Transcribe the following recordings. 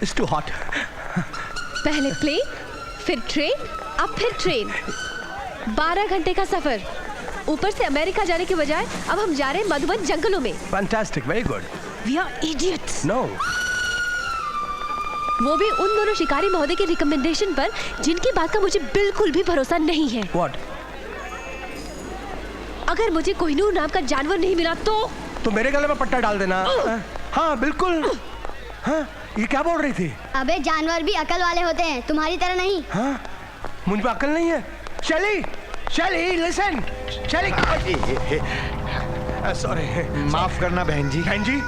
It's too hot. पहले plane, फिर train, अब फिर ट्रेन। 12 घंटे का सफर। ऊपर से अमेरिका जाने के बजाय अब हम जा रहे हैं मधुबन जंगलों में। Fantastic, very good. We are idiots. No. वो भी उन दोनों शिकारी महोदय के रिकमेंडेशन पर जिनकी बात का मुझे बिल्कुल भी भरोसा नहीं है। What? अगर मुझे कोहिनूर नाम का जानवर नहीं मिला तो मेरे गले में पट्टा डाल देना। हाँ बिल्कुल। हाँ ये क्या बोल रही थी? अबे जानवर भी अकल वाले होते हैं, तुम्हारी तरह नहीं। हाँ मुझ में अकल नहीं है। शैली, शैली, लिसन, शैली। सॉरी, माफ करना बहन जी। बहन जी?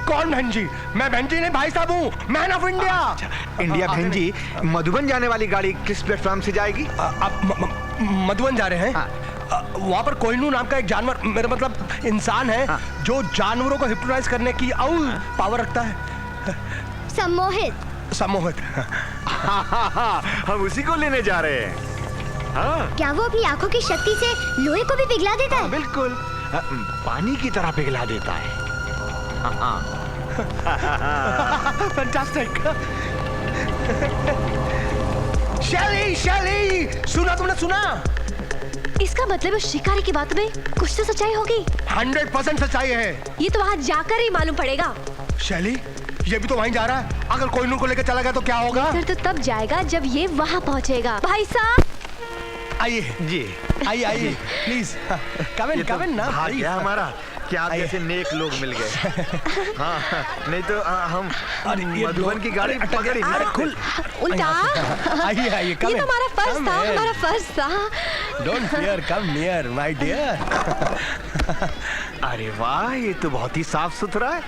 कौन बहन जी? मैं बहन जी नहीं, भाई साहब हूँ, मैन ऑफ इंडिया। इंडिया बहन जी, मधुबन जाने वाली गाड़ी किस प्लेटफॉर्म से जाएगी? आप मधुबन जा रहे हैं? वहाँ पर कोहिनूर नाम का एक जानवर, मेरा मतलब इंसान है, जो जानवरों को हिप्नोटाइज करने की पावर रखता है। सम्मोहित। सम्मोहित। हम उसी को लेने जा रहे हैं। हाँ। क्या वो अपनी आंखों की शक्ति से लोहे को भी पिघला देता है? बिल्कुल, पानी की तरह पिघला देता है। फैंटास्टिक। शैली, शैली, सुना तुमने सुना? इसका मतलब है शिकारी की बात में कुछ तो सच्चाई होगी। 100% सच्चाई है। ये तो वहाँ जाकर ही मालूम पड़ेगा। शैली, ये भी तो वहीं जा रहा है। अगर कोहिनूर को लेकर चला गया तो क्या होगा? फिर तो तब जाएगा जब ये वहाँ पहुँचेगा। भाई साहब आइए जी, आइए आइए प्लीज, कम इन ना। भाग्य हमारा क्या आप जैसे नेक लोग मिल गए। हाँ, नहीं तो हम मधुबन की गाड़ी पकड़ी। अरे खुल, उल्टा। आइए आइए, कम ये तो हमारा फर्ज था, हमारा फर्ज था। Don't fear, come near my dear. अरे वाह, ये तो बहुत ही साफ सुथरा है।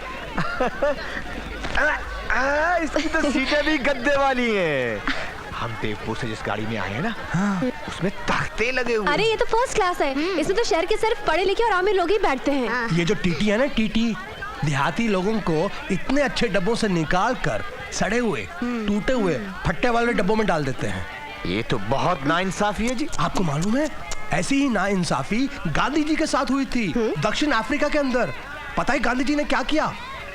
इसकी तो सीटें भी गद्दे वाली हैं। हम देवपुर से जिस गाड़ी में आए हैं ना, उसमें तख्ते लगे हुए। अरे ये तो फर्स्ट क्लास है। इसमें तो शहर के सिर्फ पढ़े लिखे और आमिर लोग ही बैठते हैं। ये जो टीटी है ना, टीटी देहाती लोगों को इतने अच्छे डब्बों से निकाल कर सड़े हुए, टूटे हुए, फट्टे वाले डब्बों में डाल देते हैं। ये तो बहुत नाइंसाफी है जी। आपको मालूम है, ऐसी ही नाइंसाफी गांधी जी के साथ हुई थी दक्षिण अफ्रीका के अंदर। पता है गांधी जी ने क्या किया?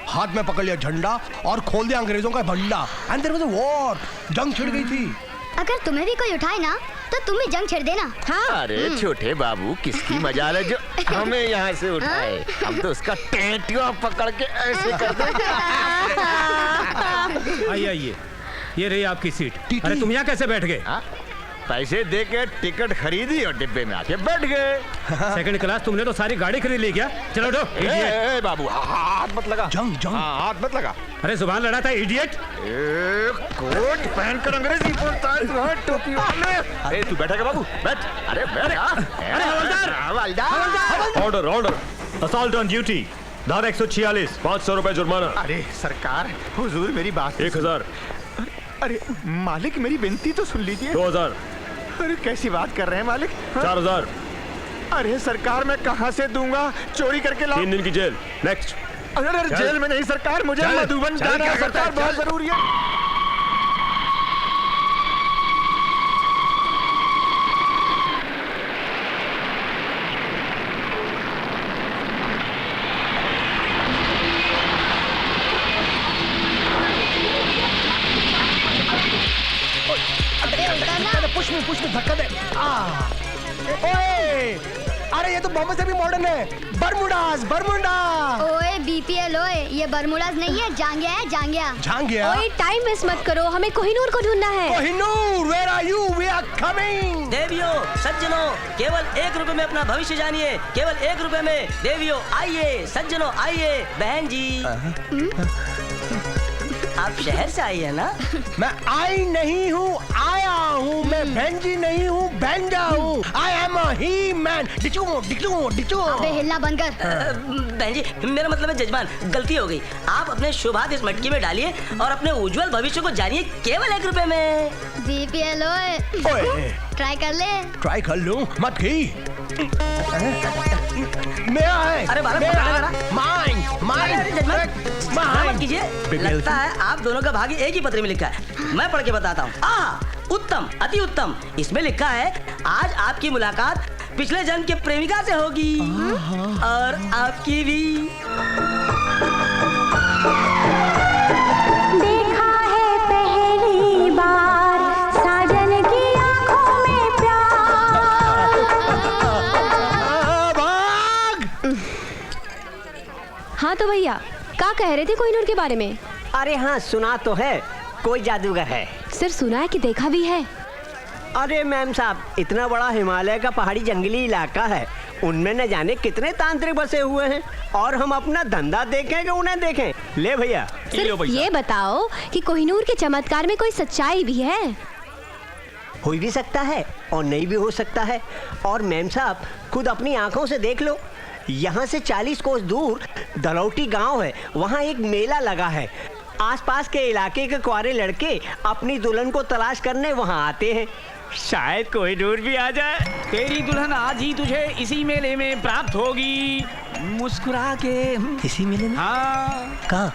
हाथ में पकड़ लिया झंडा और खोल दिया अंग्रेजों का भंडा। And there was a war, जंग छिड़ गई थी। अगर तुम्हें भी कोई उठाए ना तो तुम भी जंग छेड़ देना। हाँ? अरे छोटे बाबू, किसकी मजाल है जो हमें यहाँ से उठाए? हम तो उसका टेंटिया पकड़ के ऐसे कर देंगे। आइए आइए, ये रही आपकी सीट। अरे तुम यहाँ कैसे बैठ गए? पैसे दे के टिकट खरीदी और डिब्बे में आके बैठ गए। सेकंड क्लास तुमने तो सारी गाड़ी खरीद ली क्या? चलो उठो। ए बाबू, हाथ मत लगा। जंग जंग। हाथ मत लगा। अरे जुबान लड़ा था इडियट। कोट पहनकर अंग्रेजी बोलता है, टोपी वाले। तू बैठेगा बाबू? बैठ। अरे बैठ। अरे हवलदार। Order order, assault on duty, धारा 146, 500 रुपए जुर्माना। अरे सरकार, हुजूर मेरी बात 1000। अरे मालिक, मेरी विनती तो सुन लीजिए। 2000। अरे कैसी बात कर रहे हैं मालिक? 4000। अरे सरकार, मैं कहाँ से दूंगा? चोरी करके लाओ। 3 दिन की जेल। नेक्स्ट। अरे जेल में नहीं सरकार, मुझे मधुबन जाना है सरकार, बहुत जरूरी है। पुश में धक्का दे। ओए, अरे ये तो बॉम्बे से भी मॉडर्न है। बरमुडास, बरमुडा। ओए बीपीएल, ओए ये बरमुडास नहीं है, जांगिया है, जांगिया। जांगिया? ओए टाइम वेस्ट मत करो, हमें कोहिनूर को ढूंढना है। Kohinoor, where are you? We are coming. देवियों, सज्जनों, केवल 1 रुपए में अपना भविष्य जानिए। केवल 1 रुपए में। देवियों आइए, सज्जनों आइए। बहन जी, आप शहर से आई है ना? मैं आई नहीं हूँ, आया हूँ। मैं भंजी नहीं हूँ, भंजा हूँ। I am a he man. डिचू डिचू डिचू। अबे हिलना बंद कर। बहन जी, मेरा मतलब है जजमान, गलती हो गई। आप अपने शुभ हाथ इस मटकी में डालिए और अपने उज्जवल भविष्य को जानिए केवल 1 रुपए में। बीपीएल, ओए ट्राई कर ले। ट्राई कर लूँ, मत की। मेरा है। अरे बालक, माइन मत कीजिए। लगता है आप दोनों का भाग्य एक ही पत्र में लिखा है। मैं पढ़ के बताता हूँ। उत्तम, अति उत्तम। इसमें लिखा है, आज आपकी मुलाकात पिछले जन्म के प्रेमिका से होगी और आपकी भी। देखा है हाँ तो भैया क्या कह रहे थे कोहिनूर के बारे में? अरे हाँ, सुना तो है, कोई जादूगर है। सिर्फ सुना है कि देखा भी है? अरे मैम साहब, इतना बड़ा हिमालय का पहाड़ी जंगली इलाका है, उनमें न जाने कितने तांत्रिक बसे हुए हैं, और हम अपना धंधा देखें कि उन्हें देखें। ले भैया। सिर्फ ये बताओ कि कोहिनूर के चमत्कार में कोई सच्चाई भी है? हो भी सकता है और नहीं भी हो सकता है, और मैम साहब खुद अपनी आंखों से देख लो। यहाँ से 40 कोस दूर दलौटी गांव है, वहाँ एक मेला लगा है। आसपास के इलाके के कुंवारे लड़के अपनी दुल्हन को तलाश करने वहाँ आते हैं। शायद कोहिनूर भी आ जाए। तेरी दुल्हन आज ही तुझे इसी मेले में प्राप्त होगी, मुस्कुरा के। इसी मेले में? हाँ। कहाँ?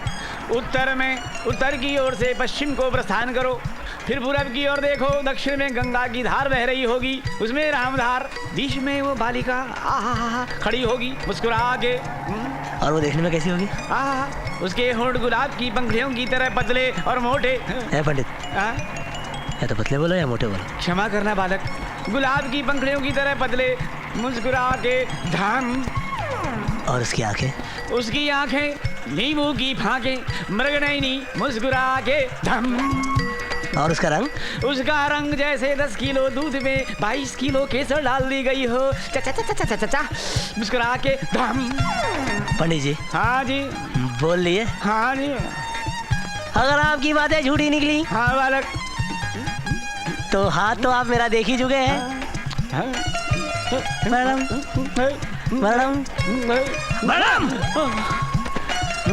उत्तर में, उत्तर की ओर से पश्चिम को प्रस्थान करो, फिर पूरब की ओर देखो, दक्षिण में गंगा की धार बह रही होगी, उसमें रामधार, बीच में वो बालिका आहा खड़ी होगी मुस्कुरा के। और वो देखने में कैसी होगी? उसके होंठ गुलाब की पंखुड़ियों की तरह पतले और मोटे। पंडित, या तो पतले बोलो या मोटे बोलो। क्षमा करना बालक, गुलाब की पंखुड़ियों की तरह पतले, मुस्कुरा के धाम। और उसकी आंखें? उसकी आंखें नींबू की फांके, मृगनयनी, मुस्कुरा के धम। और उसका रंग? उसका रंग जैसे 10 किलो दूध में 22 किलो केसर डाल दी गई हो, चा चा चा चा चा चा, मुस्कुरा के धम। पंडित जी। हाँ जी। बोल लिए? हाँ जी। अगर आपकी बातें झूठी निकली? हाँ बालक। तो हाथ तो आप मेरा देख ही चुके हैं। मैडम, मैडम, मैडम,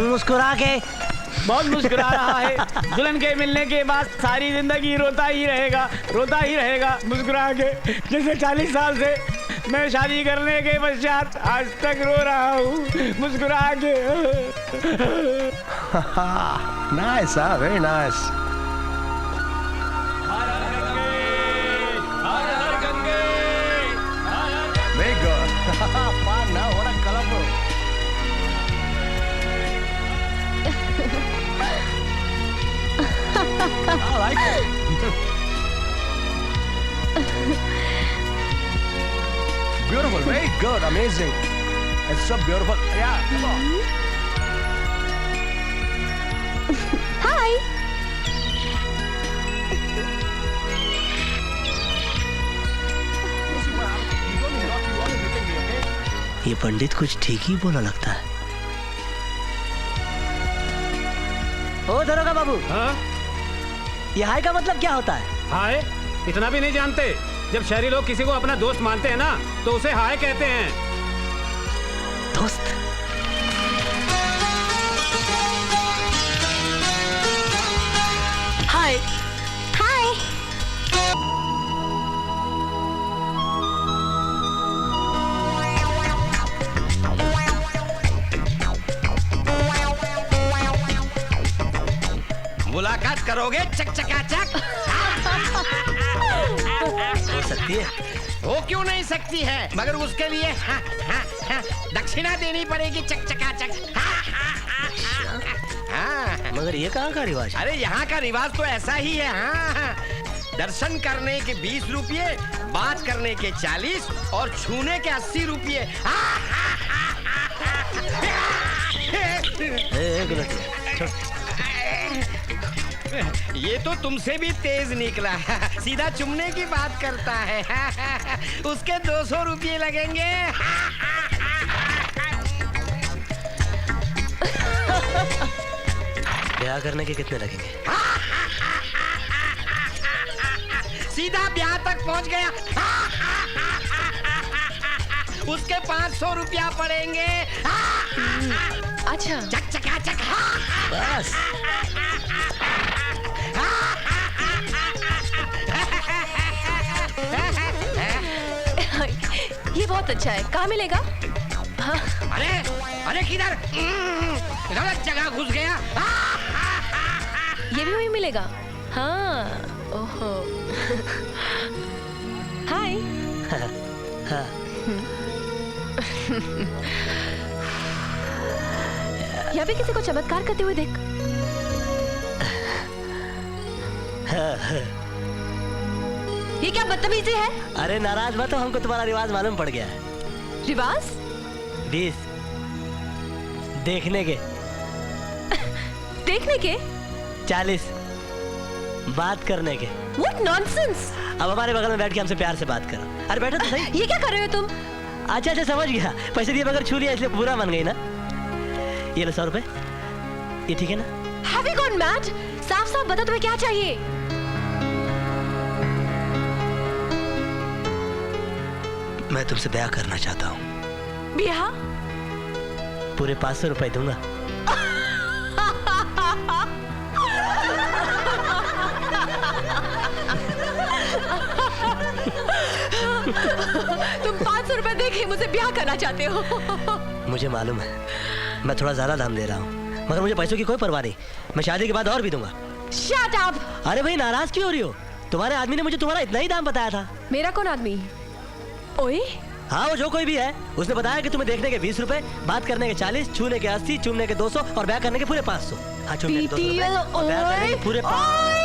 मुस्कुरा के। बहुत मुस्कुरा रहा है। दुल्हन के मिलने के बाद सारी जिंदगी रोता ही रहेगा, रोता ही रहेगा मुस्कुरा के। जैसे 40 साल से मैं शादी करने के पश्चात आज तक रो रहा हूँ मुस्कुरा के। Nice, very nice. Very good. Fun now. What a colorful. I like it. Beautiful. Very good. Amazing. It's so beautiful. Yeah. Come on. Hi. ये पंडित कुछ ठीक ही बोला लगता है। ओ दरोगा बाबू। हाँ? ये हाय का मतलब क्या होता है? हाय? इतना भी नहीं जानते? जब शहरी लोग किसी को अपना दोस्त मानते हैं ना, तो उसे हाय कहते हैं। दोस्त? हाय। हाय। मुलाकात करोगे चक। हो सकती है। वो क्यों नहीं सकती है, मगर उसके लिए दक्षिणा देनी पड़ेगी चक। मगर ये कहाँ का रिवाज? अरे यहाँ का रिवाज तो ऐसा ही है। हाँ। दर्शन करने के 20 रुपये, बात करने के 40 और छूने के 80 रुपये। ये तो तुमसे भी तेज निकला। सीधा चुमने की बात करता है। उसके 200 रुपये लगेंगे। ब्याह करने के कितने लगेंगे? सीधा ब्याह तक पहुंच गया। उसके 500 रुपया पड़ेंगे। अच्छा। चक। बस। ये बहुत अच्छा है। कहाँ मिलेगा? हाँ। अरे किधर? गलत जगह घुस गया। ये भी वही मिलेगा? हाँ। ओहो। हाय। यहाँ पे किसी को चमत्कार करते हुए देख। ये क्या बदतमीजी है? अरे नाराज मत हो, हमको तुम्हारा रिवाज मालूम पड़ गया है। रिवाज? देखने के। देखने के? 40 बात करने के। What nonsense! अब हमारे बगल में बैठ के हमसे प्यार से बात करो। अरे बैठो तो सही। ये क्या कर रहे हो तुम? अच्छा अच्छा समझ गया, पैसे दिए बगैर छू लिया इसलिए बुरा मान गई ना। ये लो 100 रुपए, ये ठीक है ना? Have you gone mad? साफ साफ बता तुम्हें क्या चाहिए? मैं तुमसे ब्याह करना चाहता हूँ। ब्याह? पूरे 500 रुपए दूंगा। तुम 500 रुपए देके मुझे ब्याह करना चाहते हो? मुझे मालूम है, मैं थोड़ा ज्यादा दाम दे रहा हूँ, मगर मुझे पैसों की कोई परवाह नहीं। मैं शादी के बाद और भी दूंगा। Shut up! अरे भाई नाराज क्यों हो रही हो? तुम्हारे आदमी ने मुझे तुम्हारा इतना ही दाम बताया था। मेरा कौन आदमी? ओए? हाँ वो जो कोई भी है, उसने बताया कि तुम्हें देखने के 20 रुपए, बात करने के 40, छूने के 80, चूमने के 200 और ब्याह करने के पूरे 500। हाँ, छूने के 200 रुपए और ब्याह करने के पूरे 500।